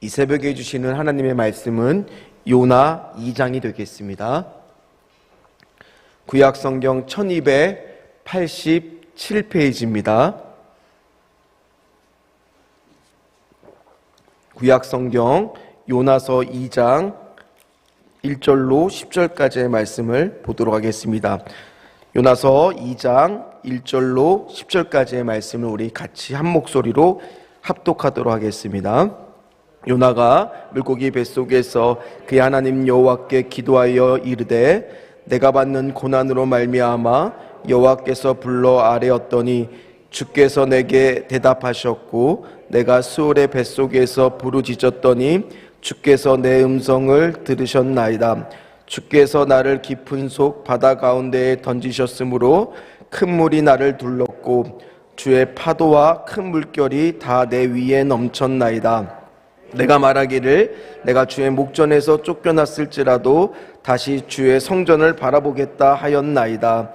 이 새벽에 주시는 하나님의 말씀은 요나 2장이 되겠습니다. 구약성경 1287페이지입니다. 구약성경 요나서 2장 1절로 10절까지의 말씀을 보도록 하겠습니다. 요나서 2장 1절로 10절까지의 말씀을 우리 같이 한 목소리로 합독하도록 하겠습니다. 요나가 물고기 뱃속에서 그의 하나님 여호와께 기도하여 이르되 내가 받는 고난으로 말미암아 여호와께서 불러 아뢰었더니 주께서 내게 대답하셨고 내가 수월의 뱃속에서 부르짖었더니 주께서 내 음성을 들으셨나이다. 주께서 나를 깊은 속 바다 가운데에 던지셨으므로 큰 물이 나를 둘렀고 주의 파도와 큰 물결이 다 내 위에 넘쳤나이다. 내가 말하기를 내가 주의 목전에서 쫓겨났을지라도 다시 주의 성전을 바라보겠다 하였나이다.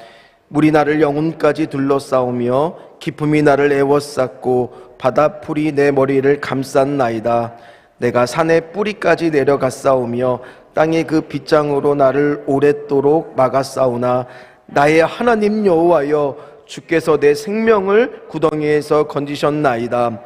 물이 나를 영혼까지 둘러싸우며 깊음이 나를 에워쌌고 바다풀이 내 머리를 감쌌나이다. 내가 산의 뿌리까지 내려갔사오며 땅의 그 빗장으로 나를 오랫도록 막았사오나 나의 하나님 여호와여 주께서 내 생명을 구덩이에서 건지셨나이다.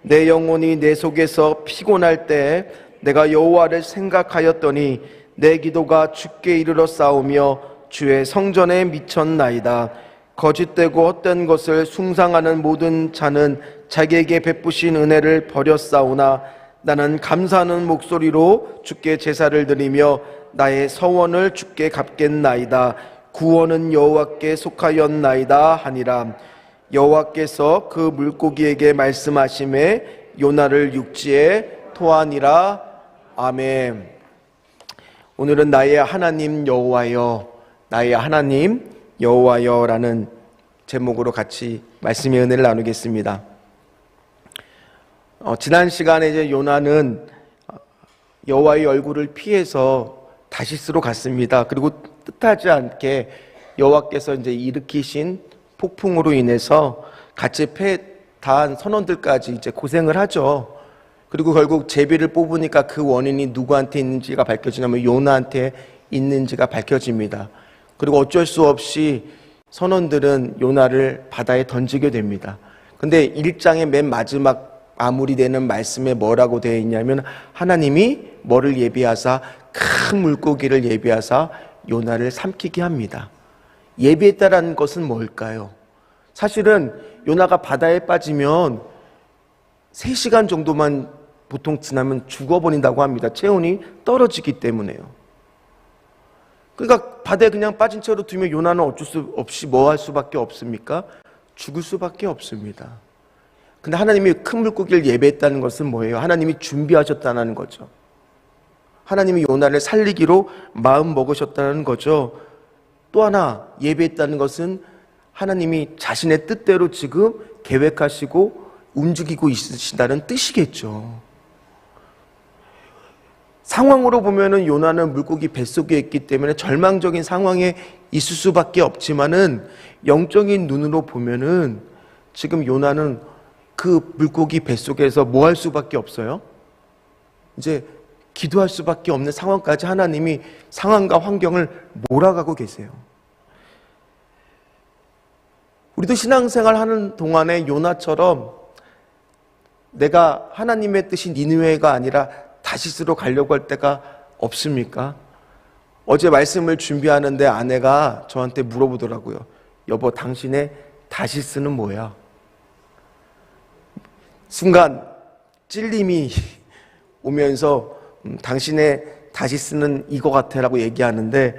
내 영혼이 내 속에서 피곤할 때 내가 여호와를 생각하였더니 내 기도가 주께 이르러 싸우며 주의 성전에 미쳤나이다. 거짓되고 헛된 것을 숭상하는 모든 자는 자기에게 베푸신 은혜를 버렸사오나 나는 감사하는 목소리로 주께 제사를 드리며 나의 서원을 주께 갚겠나이다. 구원은 여호와께 속하였나이다 하니라. 여호와께서 그 물고기에게 말씀하심에 요나를 육지에 토하니라. 아멘. 오늘은 나의 하나님 여호와여, 나의 하나님 여호와여라는 제목으로 같이 말씀의 은혜를 나누겠습니다. 지난 시간에 이제 요나는 여호와의 얼굴을 피해서 다시스로 갔습니다. 그리고 뜻하지 않게 여호와께서 이제 일으키신 폭풍으로 인해서 같이 패다한 선원들까지 이제 고생을 하죠. 그리고 결국 제비를 뽑으니까 그 원인이 누구한테 있는지가 밝혀지냐면 요나한테 있는지가 밝혀집니다. 그리고 어쩔 수 없이 선원들은 요나를 바다에 던지게 됩니다. 근데 1장의 맨 마지막 마무리되는 말씀에 뭐라고 되어 있냐면 하나님이 뭐를 예비하사 큰 물고기를 예비하사 요나를 삼키게 합니다. 예비했다라는 것은 뭘까요? 사실은 요나가 바다에 빠지면 3시간 정도만 보통 지나면 죽어버린다고 합니다. 체온이 떨어지기 때문에요. 그러니까 바다에 그냥 빠진 채로 두면 요나는 어쩔 수 없이 뭐 할 수밖에 없습니까? 죽을 수밖에 없습니다. 근데 하나님이 큰 물고기를 예배했다는 것은 뭐예요? 하나님이 준비하셨다는 거죠. 하나님이 요나를 살리기로 마음 먹으셨다는 거죠. 또 하나 예배했다는 것은 하나님이 자신의 뜻대로 지금 계획하시고 움직이고 있으시다는 뜻이겠죠. 상황으로 보면은 요나는 물고기 뱃속에 있기 때문에 절망적인 상황에 있을 수밖에 없지만은 영적인 눈으로 보면은 지금 요나는 그 물고기 뱃속에서 뭐 할 수밖에 없어요? 이제 기도할 수밖에 없는 상황까지 하나님이 상황과 환경을 몰아가고 계세요. 우리도 신앙생활 하는 동안에 요나처럼 내가 하나님의 뜻이 니느웨가 아니라 다시스로 가려고 할 때가 없습니까? 어제 말씀을 준비하는데 아내가 저한테 물어보더라고요. 여보, 당신의 다시스는 뭐야? 순간 찔림이 오면서 당신의 다시스는 이거 같아라고 얘기하는데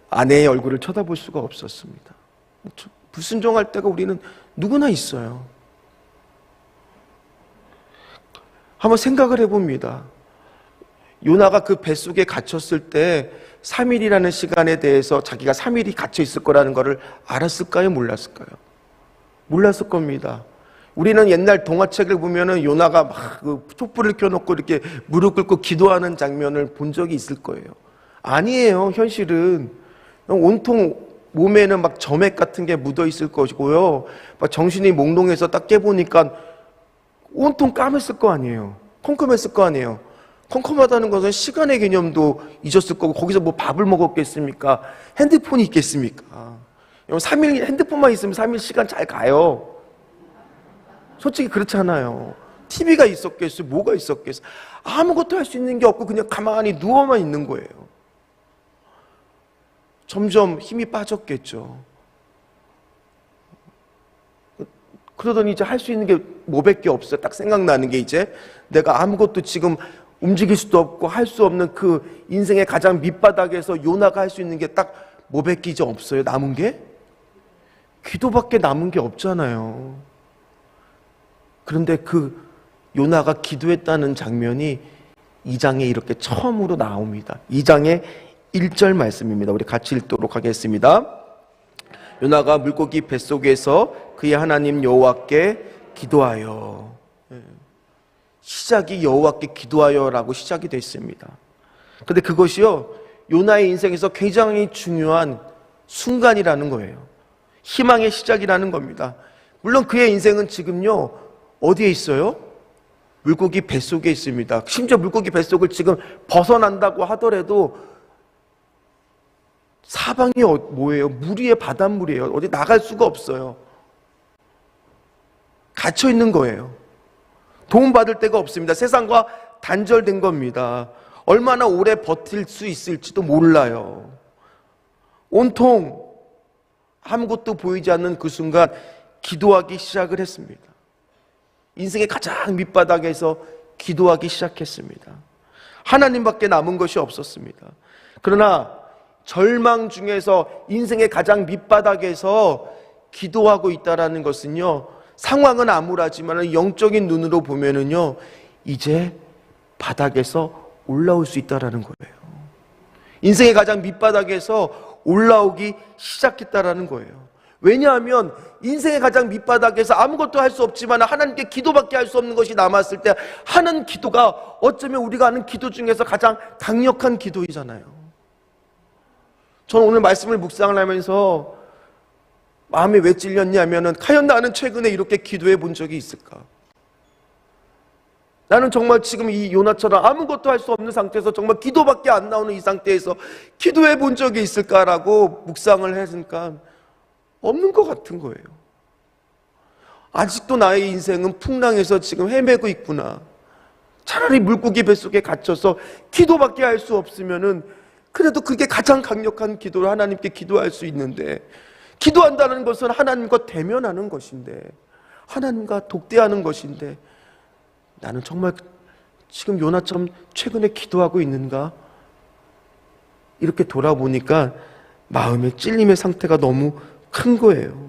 아내의 얼굴을 쳐다볼 수가 없었습니다. 불순종할 때가 우리는 누구나 있어요. 한번 생각을 해봅니다. 요나가 그 뱃속에 갇혔을 때 3일이라는 시간에 대해서 자기가 3일이 갇혀 있을 거라는 것을 알았을까요? 몰랐을까요? 몰랐을 겁니다. 우리는 옛날 동화책을 보면은 요나가 막 그 촛불을 켜놓고 이렇게 무릎 꿇고 기도하는 장면을 본 적이 있을 거예요. 아니에요. 현실은 온통 몸에는 막 점액 같은 게 묻어 있을 것이고요. 막 정신이 몽롱해서 딱 깨보니까 온통 까맸을 거 아니에요. 컴컴했을 거 아니에요. 컴컴하다는 것은 시간의 개념도 잊었을 거고, 거기서 뭐 밥을 먹었겠습니까? 핸드폰이 있겠습니까? 3일 핸드폰만 있으면 3일 시간 잘 가요. 솔직히 그렇잖아요. TV가 있었겠어요? 뭐가 있었겠어요? 아무것도 할 수 있는 게 없고 그냥 가만히 누워만 있는 거예요. 점점 힘이 빠졌겠죠. 그러더니 이제 할 수 있는 게 뭐밖에 없어요. 딱 생각나는 게 이제 내가 아무것도 지금 움직일 수도 없고 할 수 없는 그 인생의 가장 밑바닥에서 요나가 할 수 있는 게 딱 뭐밖에 이제 없어요. 남은 게? 기도밖에 남은 게 없잖아요. 그런데 그 요나가 기도했다는 장면이 2장에 이렇게 처음으로 나옵니다. 2장의 1절 말씀입니다. 우리 같이 읽도록 하겠습니다. 요나가 물고기 뱃속에서 그의 하나님 여호와께 기도하여. 시작이 여호와께 기도하여라고 시작이 됐습니다. 그런데 그것이요, 요나의 인생에서 굉장히 중요한 순간이라는 거예요. 희망의 시작이라는 겁니다. 물론 그의 인생은 지금요 어디에 있어요? 물고기 뱃속에 있습니다. 심지어 물고기 뱃속을 지금 벗어난다고 하더라도 사방이 뭐예요? 물이에요? 바닷물이에요? 어디 나갈 수가 없어요. 갇혀 있는 거예요. 도움받을 데가 없습니다. 세상과 단절된 겁니다. 얼마나 오래 버틸 수 있을지도 몰라요. 온통 아무것도 보이지 않는 그 순간 기도하기 시작을 했습니다. 인생의 가장 밑바닥에서 기도하기 시작했습니다. 하나님밖에 남은 것이 없었습니다. 그러나 절망 중에서 인생의 가장 밑바닥에서 기도하고 있다는 것은요, 상황은 암울하지만 영적인 눈으로 보면은요, 이제 바닥에서 올라올 수 있다는 거예요. 인생의 가장 밑바닥에서 올라오기 시작했다는 거예요. 왜냐하면 인생의 가장 밑바닥에서 아무것도 할 수 없지만 하나님께 기도밖에 할 수 없는 것이 남았을 때 하는 기도가 어쩌면 우리가 하는 기도 중에서 가장 강력한 기도이잖아요. 저는 오늘 말씀을 묵상을 하면서 마음이 왜 찔렸냐면은 과연 나는 최근에 이렇게 기도해 본 적이 있을까? 나는 정말 지금 이 요나처럼 아무것도 할 수 없는 상태에서 정말 기도밖에 안 나오는 이 상태에서 기도해 본 적이 있을까라고 묵상을 했으니까 없는 것 같은 거예요. 아직도 나의 인생은 풍랑에서 지금 헤매고 있구나. 차라리 물고기 뱃속에 갇혀서 기도밖에 할 수 없으면은 그래도 그게 가장 강력한 기도를 하나님께 기도할 수 있는데, 기도한다는 것은 하나님과 대면하는 것인데, 하나님과 독대하는 것인데, 나는 정말 지금 요나처럼 최근에 기도하고 있는가? 이렇게 돌아보니까 마음의 찔림의 상태가 너무 큰 거예요.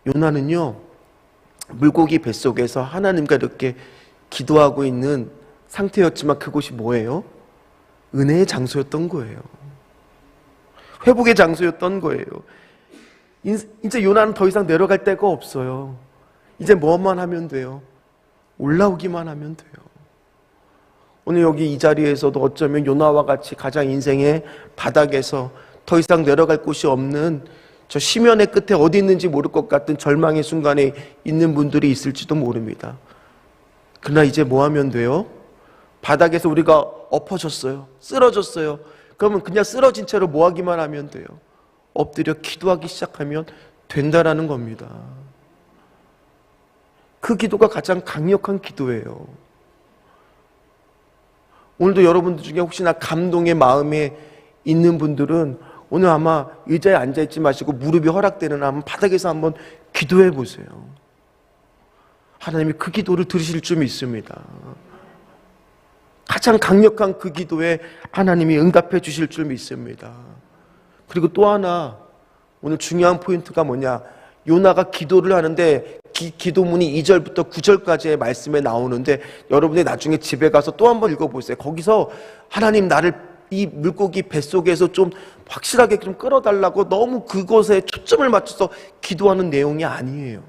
요나는요, 물고기 뱃속에서 하나님과 이렇게 기도하고 있는 상태였지만 그곳이 뭐예요? 은혜의 장소였던 거예요. 회복의 장소였던 거예요. 이제 요나는 더 이상 내려갈 데가 없어요. 이제 뭐만 하면 돼요? 올라오기만 하면 돼요. 오늘 여기 이 자리에서도 어쩌면 요나와 같이 가장 인생의 바닥에서 더 이상 내려갈 곳이 없는 저 심연의 끝에 어디 있는지 모를 것 같은 절망의 순간에 있는 분들이 있을지도 모릅니다. 그러나 이제 뭐 하면 돼요? 바닥에서 우리가 엎어졌어요. 쓰러졌어요. 그러면 그냥 쓰러진 채로 뭐 하기만 하면 돼요? 엎드려 기도하기 시작하면 된다라는 겁니다. 그 기도가 가장 강력한 기도예요. 오늘도 여러분들 중에 혹시나 감동의 마음에 있는 분들은 오늘 아마 의자에 앉아있지 마시고 무릎이 허락되는 한번 바닥에서 한번 기도해 보세요. 하나님이 그 기도를 들으실 줄 믿습니다. 가장 강력한 그 기도에 하나님이 응답해 주실 줄 믿습니다. 그리고 또 하나 오늘 중요한 포인트가 뭐냐, 요나가 기도를 하는데 기도문이 2절부터 9절까지의 말씀에 나오는데 여러분이 나중에 집에 가서 또 한번 읽어보세요. 거기서 하나님 나를 이 물고기 뱃속에서 좀 확실하게 좀 끌어달라고 너무 그것에 초점을 맞춰서 기도하는 내용이 아니에요.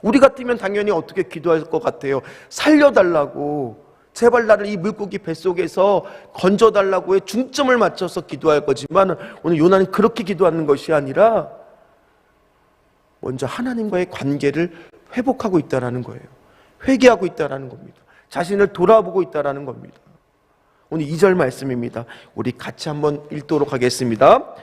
우리 같으면 당연히 어떻게 기도할 것 같아요? 살려달라고, 제발 나를 이 물고기 뱃속에서 건져달라고 해 중점을 맞춰서 기도할 거지만 오늘 요나는 그렇게 기도하는 것이 아니라 먼저 하나님과의 관계를 회복하고 있다는 거예요. 회개하고 있다라는 겁니다. 자신을 돌아보고 있다라는 겁니다. 오늘 2절 말씀입니다. 우리 같이 한번 읽도록 하겠습니다.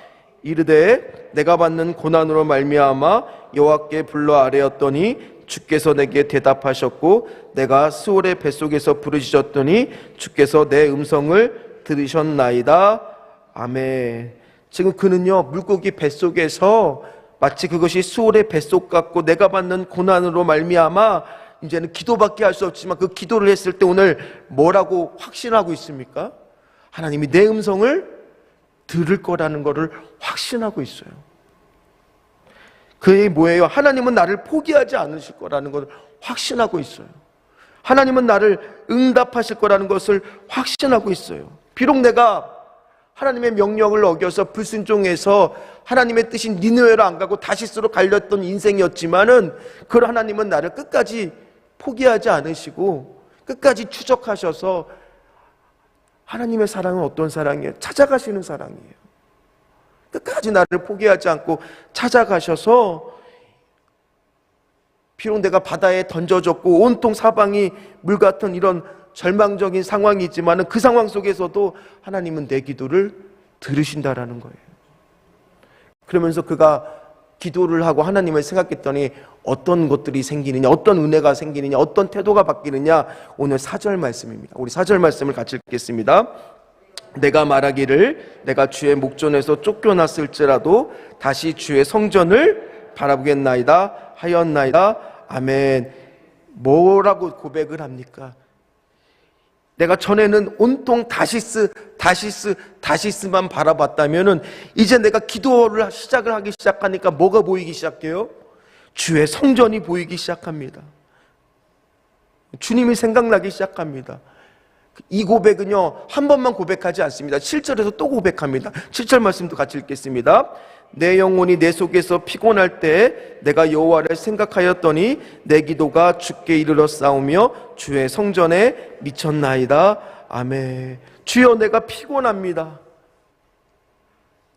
이르되 내가 받는 고난으로 말미암아 여호와께 불러 아뢰었더니 주께서 내게 대답하셨고 내가 스올의 뱃속에서 부르짖었더니 주께서 내 음성을 들으셨나이다. 아멘. 지금 그는요, 물고기 뱃속에서 마치 그것이 스올의 뱃속 같고 내가 받는 고난으로 말미암아 이제는 기도밖에 할 수 없지만 그 기도를 했을 때 오늘 뭐라고 확신하고 있습니까? 하나님이 내 음성을 들을 거라는 것을 확신하고 있어요. 그게 뭐예요? 하나님은 나를 포기하지 않으실 거라는 것을 확신하고 있어요. 하나님은 나를 응답하실 거라는 것을 확신하고 있어요. 비록 내가 하나님의 명령을 어겨서 불순종해서 하나님의 뜻인 니느웨로 안 가고 다시스로 갈렸던 인생이었지만은 그 하나님은 나를 끝까지 포기하지 않으시고 끝까지 추적하셔서 하나님의 사랑은 어떤 사랑이에요? 찾아가시는 사랑이에요. 끝까지 나를 포기하지 않고 찾아가셔서 비록 내가 바다에 던져졌고 온통 사방이 물 같은 이런 절망적인 상황이지만 그 상황 속에서도 하나님은 내 기도를 들으신다라는 거예요. 그러면서 그가 기도를 하고 하나님을 생각했더니 어떤 것들이 생기느냐, 어떤 은혜가 생기느냐, 어떤 태도가 바뀌느냐, 오늘 4절 말씀입니다. 우리 4절 말씀을 같이 읽겠습니다. 내가 말하기를 내가 주의 목전에서 쫓겨났을지라도 다시 주의 성전을 바라보겠나이다 하였나이다. 아멘. 뭐라고 고백을 합니까? 내가 전에는 온통 다시스만 바라봤다면은 이제 내가 기도를 하기 시작하니까 뭐가 보이기 시작해요? 주의 성전이 보이기 시작합니다. 주님이 생각나기 시작합니다. 이 고백은요, 한 번만 고백하지 않습니다. 7절에서 또 고백합니다. 7절 말씀도 같이 읽겠습니다. 내 영혼이 내 속에서 피곤할 때 내가 여호와를 생각하였더니 내 기도가 주께 이르러 싸우며 주의 성전에 미쳤나이다. 아멘. 주여, 내가 피곤합니다.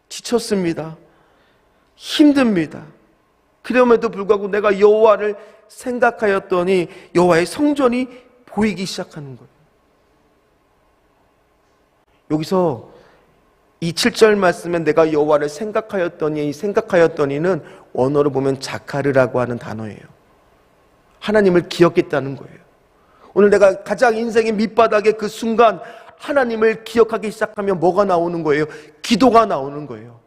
지쳤습니다. 힘듭니다. 그럼에도 불구하고 내가 여호와를 생각하였더니 여호와의 성전이 보이기 시작하는 거예요. 여기서 이 7절 말씀에 내가 여호와를 생각하였더니, 이 생각하였더니는 원어로 보면 자카르라고 하는 단어예요. 하나님을 기억했다는 거예요. 오늘 내가 가장 인생의 밑바닥의 그 순간 하나님을 기억하기 시작하면 뭐가 나오는 거예요? 기도가 나오는 거예요.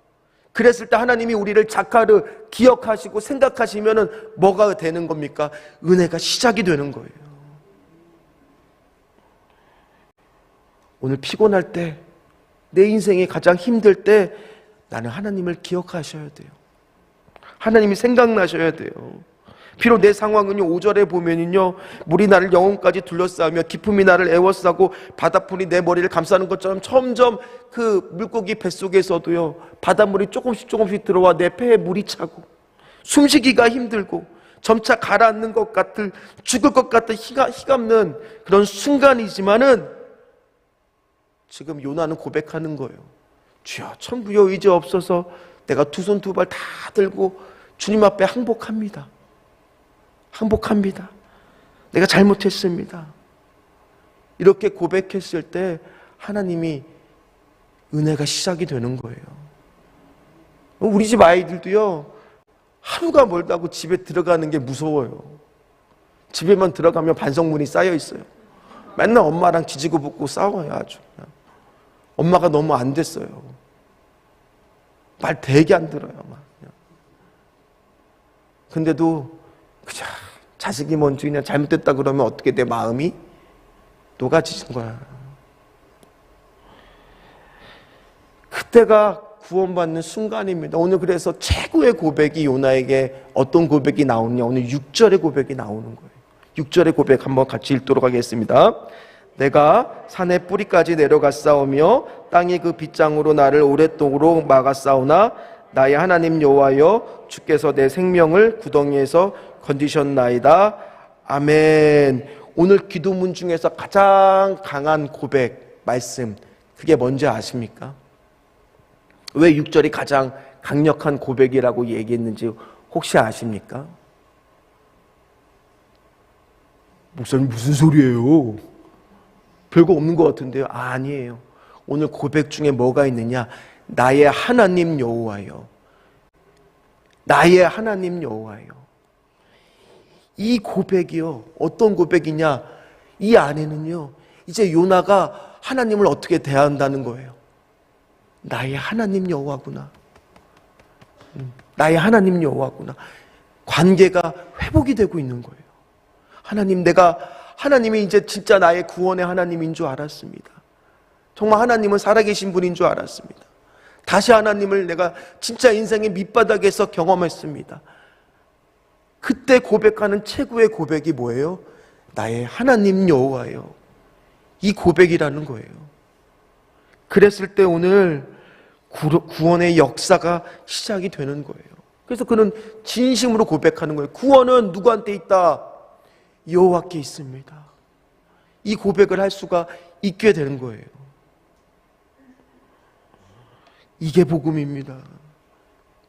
그랬을 때 하나님이 우리를 자카르 기억하시고 생각하시면은 뭐가 되는 겁니까? 은혜가 시작이 되는 거예요. 오늘 피곤할 때, 내 인생이 가장 힘들 때 나는 하나님을 기억하셔야 돼요. 하나님이 생각나셔야 돼요. 비록 내 상황은요, 5절에 보면은요, 물이 나를 영혼까지 둘러싸며 기품이 나를 애워싸고 바닷물이 내 머리를 감싸는 것처럼 점점 그 물고기 뱃속에서도요, 바닷물이 조금씩 들어와 내 폐에 물이 차고 숨쉬기가 힘들고 점차 가라앉는 것 같은, 죽을 것 같은 희감는 그런 순간이지만은 지금 요나는 고백하는 거예요. 주여, 천부여 이제 없어서 내가 두 손 두 발 다 들고 주님 앞에 항복합니다. 내가 잘못했습니다. 이렇게 고백했을 때 하나님이 은혜가 시작이 되는 거예요. 우리 집 아이들도요, 하루가 멀다고 집에 들어가는 게 무서워요. 집에만 들어가면 반성문이 쌓여 있어요. 맨날 엄마랑 지지고 볶고 싸워요. 아주 그냥. 엄마가 너무 안 됐어요. 말 되게 안 들어요. 그냥. 근데도 그저 자식이 먼저 그냥 잘못됐다 그러면 어떻게 내 마음이 녹아지는 거야. 그때가 구원받는 순간입니다. 오늘 그래서 최고의 고백이 요나에게 어떤 고백이 나오느냐, 오늘 6절의 고백이 나오는 거예요. 6절의 고백 한번 같이 읽도록 하겠습니다. 내가 산의 뿌리까지 내려갔사오며 땅이 그 빗장으로 나를 오랫동안 막았사오나 나의 하나님 여호와여, 주께서 내 생명을 구덩이에서 건지셨나이다. 아멘. 오늘 기도문 중에서 가장 강한 고백 말씀, 그게 뭔지 아십니까? 왜 6절이 가장 강력한 고백이라고 얘기했는지 혹시 아십니까? 목사님 무슨 소리예요? 별거 없는 것 같은데요. 아니에요. 오늘 고백 중에 뭐가 있느냐? 나의 하나님 여호와여, 나의 하나님 여호와여. 이 고백이요, 어떤 고백이냐? 이 안에는요, 이제 요나가 하나님을 어떻게 대한다는 거예요. 나의 하나님 여호와구나, 나의 하나님 여호와구나. 관계가 회복이 되고 있는 거예요. 하나님이 이제 진짜 나의 구원의 하나님인 줄 알았습니다. 정말 하나님은 살아계신 분인 줄 알았습니다. 다시 하나님을 내가 진짜 인생의 밑바닥에서 경험했습니다. 그때 고백하는 최고의 고백이 뭐예요? 나의 하나님 여호와여. 이 고백이라는 거예요. 그랬을 때 오늘 구원의 역사가 시작이 되는 거예요. 그래서 그는 진심으로 고백하는 거예요. 구원은 누구한테 있다? 여호와께 있습니다. 이 고백을 할 수가 있게 되는 거예요. 이게 복음입니다.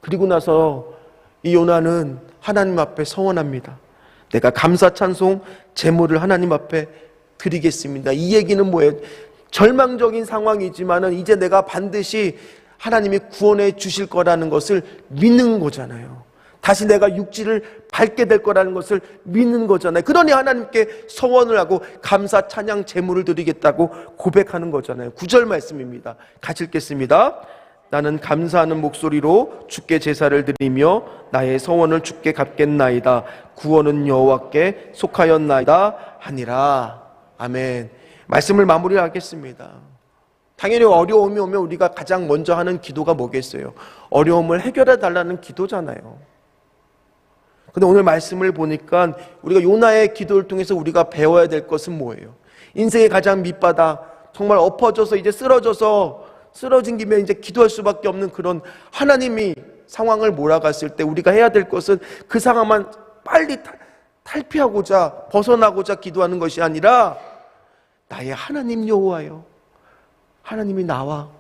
그리고 나서 이 요나는 하나님 앞에 서원합니다. 내가 감사 찬송 제물을 하나님 앞에 드리겠습니다. 이 얘기는 뭐예요? 절망적인 상황이지만은 이제 내가 반드시 하나님이 구원해 주실 거라는 것을 믿는 거잖아요. 다시 내가 육지를 밟게 될 거라는 것을 믿는 거잖아요. 그러니 하나님께 서원을 하고 감사 찬양 제물을 드리겠다고 고백하는 거잖아요. 9절 말씀입니다. 같이 읽겠습니다. 나는 감사하는 목소리로 주께 제사를 드리며 나의 서원을 주께 갚겠나이다. 구원은 여호와께 속하였나이다 하니라. 아멘. 말씀을 마무리하겠습니다. 당연히 어려움이 오면 우리가 가장 먼저 하는 기도가 뭐겠어요? 어려움을 해결해 달라는 기도잖아요. 근데 오늘 말씀을 보니까 우리가 요나의 기도를 통해서 우리가 배워야 될 것은 뭐예요? 인생의 가장 밑바닥, 정말 엎어져서 이제 쓰러진 김에 이제 기도할 수밖에 없는 그런 하나님이 상황을 몰아갔을 때 우리가 해야 될 것은 그 상황만 빨리 탈피하고자, 벗어나고자 기도하는 것이 아니라 나의 하나님 여호와여, 하나님이 나와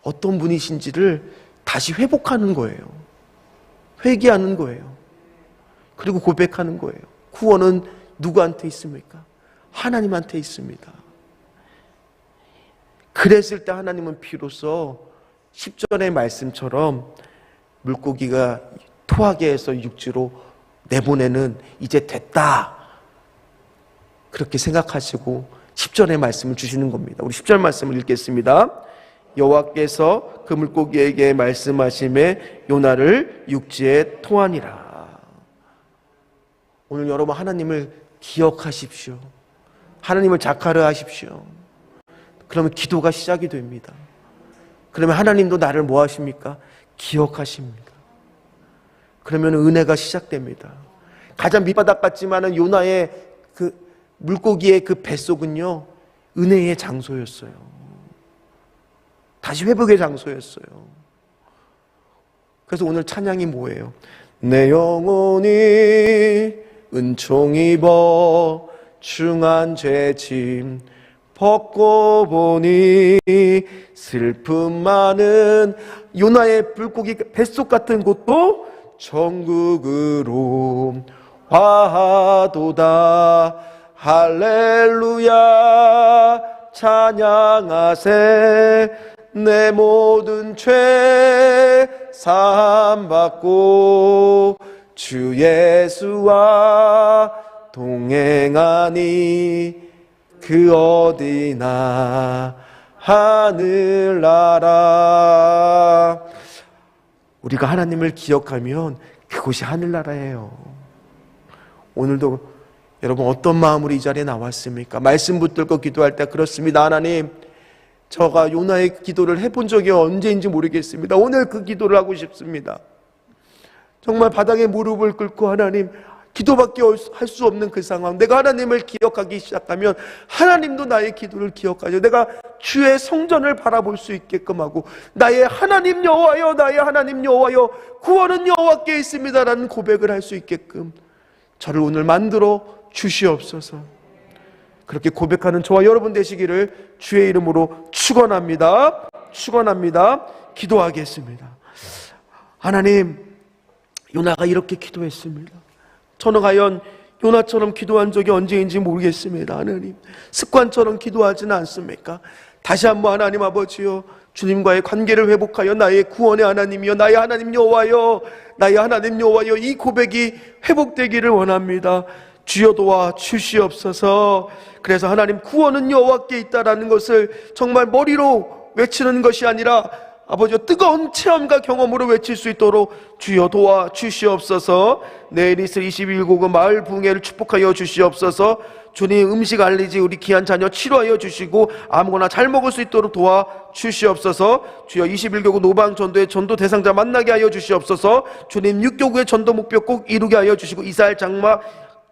어떤 분이신지를 다시 회복하는 거예요. 회개하는 거예요. 그리고 고백하는 거예요. 구원은 누구한테 있습니까? 하나님한테 있습니다. 그랬을 때 하나님은 비로소 10절의 말씀처럼 물고기가 토하게 해서 육지로 내보내는 이제 됐다, 그렇게 생각하시고 10절의 말씀을 주시는 겁니다. 우리 10절 말씀을 읽겠습니다. 여호와께서 그 물고기에게 말씀하심에 요나를 육지에 토하니라. 오늘 여러분 하나님을 기억하십시오. 하나님을 자카르 하십시오. 그러면 기도가 시작이 됩니다. 그러면 하나님도 나를 뭐 하십니까? 기억하십니다. 그러면 은혜가 시작됩니다. 가장 밑바닥 같지만은 요나의 그 물고기의 그 뱃속은요, 은혜의 장소였어요. 다시 회복의 장소였어요. 그래서 오늘 찬양이 뭐예요? 내 영혼이 은총 입어 중한 죄짐 벗고 보니 슬픔 많은 요나의 물고기 뱃속 같은 곳도 천국으로 화하도다. 할렐루야 찬양하세. 내 모든 죄 사함받고 주 예수와 동행하니 그 어디나 하늘나라. 우리가 하나님을 기억하면 그곳이 하늘나라예요. 오늘도 여러분 어떤 마음으로 이 자리에 나왔습니까? 말씀 붙들고 기도할 때 그렇습니다. 하나님, 저가 요나의 기도를 해본 적이 언제인지 모르겠습니다. 오늘 그 기도를 하고 싶습니다. 정말 바닥에 무릎을 꿇고 하나님, 기도밖에 할 수 없는 그 상황, 내가 하나님을 기억하기 시작하면 하나님도 나의 기도를 기억하죠. 내가 주의 성전을 바라볼 수 있게끔 하고 나의 하나님 여호와여, 나의 하나님 여호와여, 구원은 여호와께 있습니다라는 고백을 할 수 있게끔 저를 오늘 만들어 주시옵소서. 그렇게 고백하는 저와 여러분 되시기를 주의 이름으로 축원합니다. 축원합니다. 기도하겠습니다. 하나님, 요나가 이렇게 기도했습니다. 저는 과연 요나처럼 기도한 적이 언제인지 모르겠습니다. 하나님, 습관처럼 기도하지는 않습니까? 다시 한번 하나님 아버지요, 주님과의 관계를 회복하여 나의 구원의 하나님이여, 나의 하나님 여호와여, 나의 하나님 여호와여, 이 고백이 회복되기를 원합니다. 주여 도와 주시옵소서. 그래서 하나님, 구원은 여호와께 있다라는 것을 정말 머리로 외치는 것이 아니라 아버지여, 뜨거운 체험과 경험으로 외칠 수 있도록 주여 도와 주시옵소서. 내일 있을 21고구 마을 부흥회를 축복하여 주시옵소서. 주님, 음식 알리지 우리 귀한 자녀 치료하여 주시고 아무거나 잘 먹을 수 있도록 도와 주시옵소서. 주여, 21교구 노방 전도의 전도 대상자 만나게 하여 주시옵소서. 주님, 6교구의 전도 목표 꼭 이루게 하여 주시고 이스라엘 장막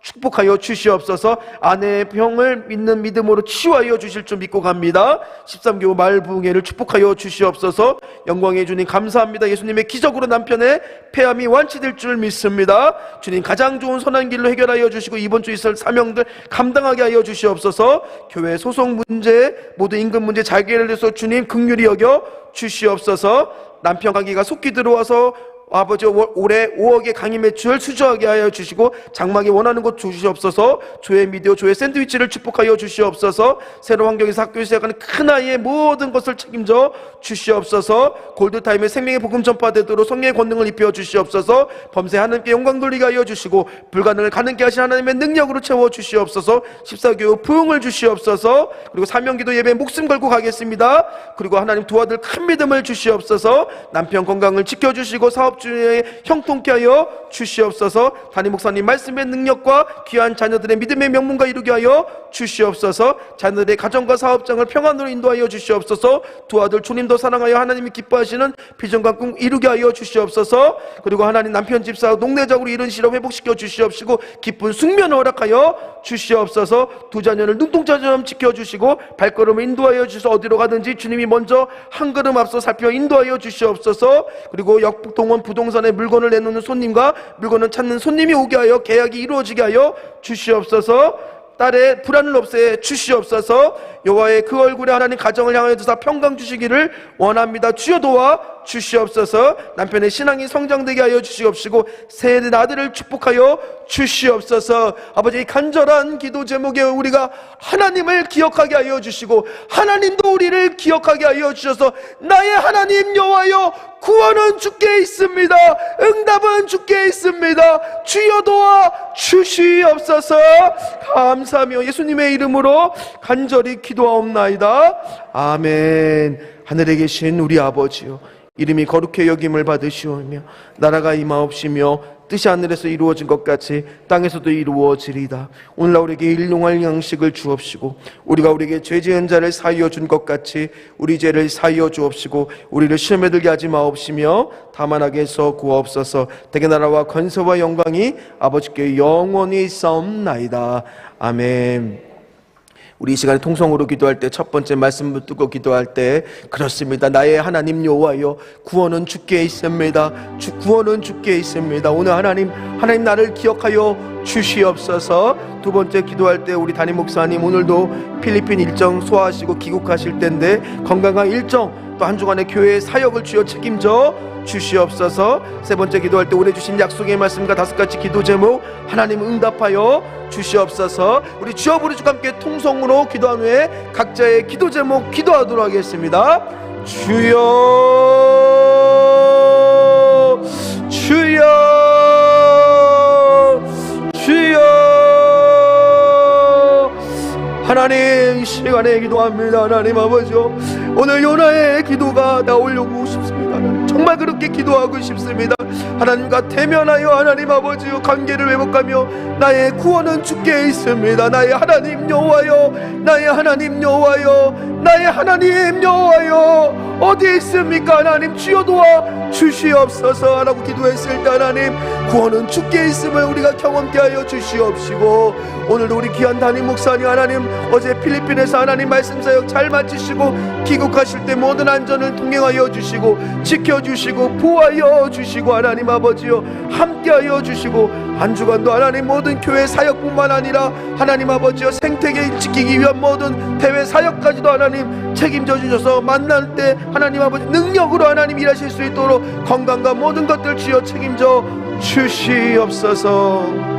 축복하여 주시옵소서. 아내의 병을 믿는 믿음으로 치유하여 주실 줄 믿고 갑니다. 13교구 마을 부흥회를 축복하여 주시옵소서. 영광의 주님 감사합니다. 예수님의 기적으로 남편의 폐암이 완치될 줄 믿습니다. 주님, 가장 좋은 선한 길로 해결하여 주시고 이번 주 있을 사명들 감당하게 하여 주시옵소서. 교회 소송 문제, 모든 임금 문제 잘 해결해서 주님 긍휼히 여겨 주시옵소서. 남편 관계가 속기 들어와서 아버지, 올해 5억의 강의 매출 수주하게 하여 주시고 장막이 원하는 곳 주시옵소서. 조회 미디어, 조회 샌드위치를 축복하여 주시옵소서. 새로운 환경에서 학교에서 시작하는 큰 아이의 모든 것을 책임져 주시옵소서. 골드타임의 생명의 복음 전파되도록 성령의 권능을 입혀 주시옵소서. 범세 하나님께 영광 돌리게 하여 주시고 불가능을 가능케 하신 하나님의 능력으로 채워 주시옵소서. 14교육 부흥을 주시옵소서. 그리고 사명기도 예배 목숨 걸고 가겠습니다. 그리고 하나님, 두 아들 큰 믿음을 주시옵소서. 남편 건강을 지켜주시고 사업주의 형통케 하여 주시옵소서. 담임 목사님 말씀의 능력과 귀한 자녀들의 믿음의 명문가 이루게 하여 주시옵소서. 자녀들의 가정과 사업장을 평안으로 인도하여 주시옵소서. 두 아들 주님도 사랑하여 하나님이 기뻐하시는 비전과 꿈 이루게 하여 주시옵소서. 그리고 하나님, 남편 집사 동네적으로 이런 실업 회복시켜 주시옵시고 기쁜 숙면을 허락하여 주시옵소서. 두 자녀를 눈동자처럼 지켜주시고 발걸음을 인도하여 주셔서 어디로 가든지 주님이 먼저 한 걸음 앞서 살펴 인도하여 주시옵소서. 그리고 역북동원 부동산에 물건을 내놓는 손님과 물건을 찾는 손님이 오게 하여 계약이 이루어지게 하여 주시옵소서. 딸의 불안을 없애 주시옵소서. 여호와의 그 얼굴에 하나님 가정을 향하여 두사 평강 주시기를 원합니다. 주여 도와 주시옵소서. 남편의 신앙이 성장되게 하여 주시옵시고 세대 아들을 축복하여 주시옵소서. 아버지, 간절한 기도 제목에 우리가 하나님을 기억하게 하여 주시고 하나님도 우리를 기억하게 하여 주셔서 나의 하나님 여호와여, 구원은 주께 있습니다. 응답은 주께 있습니다. 주여 도와 주시옵소서. 감사하며 예수님의 이름으로 간절히 기도하옵나이다. 아멘. 하늘에 계신 우리 아버지요, 이름이 거룩히 여김을 받으시오며 나라가 임하옵시며 뜻이 하늘에서 이루어진 것 같이 땅에서도 이루어지리다. 오늘날 우리에게 일용할 양식을 주옵시고 우리가 우리에게 죄 지은 자를 사하여 준 것 같이 우리 죄를 사하여 주옵시고 우리를 시험에 들게 하지 마옵시며 다만 악에서 구하옵소서. 대개 나라와 권세와 영광이 아버지께 영원히 있사옵나이다. 아멘. 우리 이 시간에 통성으로 기도할 때 첫 번째 말씀 붙들고 기도할 때, 그렇습니다. 나의 하나님 여호와여, 구원은 주께 있습니다. 구원은 주께 있습니다. 오늘 하나님 나를 기억하여 주시옵소서. 두 번째 기도할 때 우리 담임 목사님 오늘도 필리핀 일정 소화하시고 귀국하실 텐데 건강한 일정, 또 한 주간의 교회의 사역을 주여 책임져 주시옵소서. 세 번째 기도할 때 오래 주신 약속의 말씀과 다섯 가지 기도 제목 하나님 응답하여 주시옵소서. 우리 주여 부르 주와 함께 통성으로 기도한 후에 각자의 기도 제목 기도하도록 하겠습니다. 주여, 주여, 주여. 하나님, 이 시간에 기도합니다. 하나님 아버지요, 오늘 요나의 기도가 나오려고 싶습니다. 하나님, 정말 그렇게 기도하고 싶습니다. 하나님과 대면하여 하나님 아버지요, 관계를 회복하며 나의 구원은 주께 있습니다. 나의 하나님 여호와여, 나의 하나님 여호와여, 나의 하나님 여호와여, 어디 있습니까? 하나님 주여 도와 주시옵소서 라고 기도했을 때 하나님, 구원은 주께 있음을 우리가 경험케 하여 주시옵시고, 오늘도 우리 귀한 담임 목사님 하나님, 어제 필리핀에서 하나님 말씀 사역 잘 마치시고 귀국하실 때 모든 안전을 통행하여 주시고 지켜주시고 보호하여 주시고 하나님 아버지요, 함께하여 주시고 한 주간도 하나님 모든 교회 사역뿐만 아니라 하나님 아버지요, 생태계 지키기 위한 모든 대회 사역까지도 하나님 책임져 주셔서 만날 때 하나님 아버지 능력으로 하나님 일하실 수 있도록 건강과 모든 것들 주여 책임져 주시옵소서.